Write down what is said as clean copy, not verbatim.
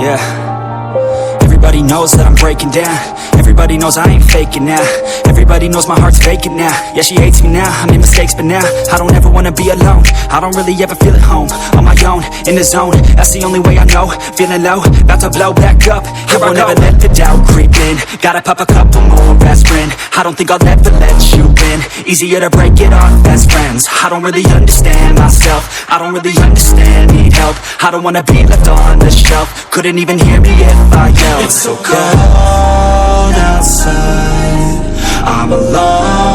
Yeah, everybody knows that I'm breaking down. Everybody knows I ain't faking now. Everybody knows my heart's vacant now. Yeah, she hates me now, I made mistakes but now I don't ever wanna be alone. I don't really ever feel at home. On my own, in the zone, that's the only way I know. Feeling low, about to blow back up. Here I won't ever let the doubt creep in. Gotta pop a couple more aspirin. I don't think I'll ever let you in. Easier to break it off best friends. I don't really understand myself. I don't really understand, need help. I don't wanna be left on the shelf. Couldn't even hear me if I yelled. It's so cold outside, I'm alone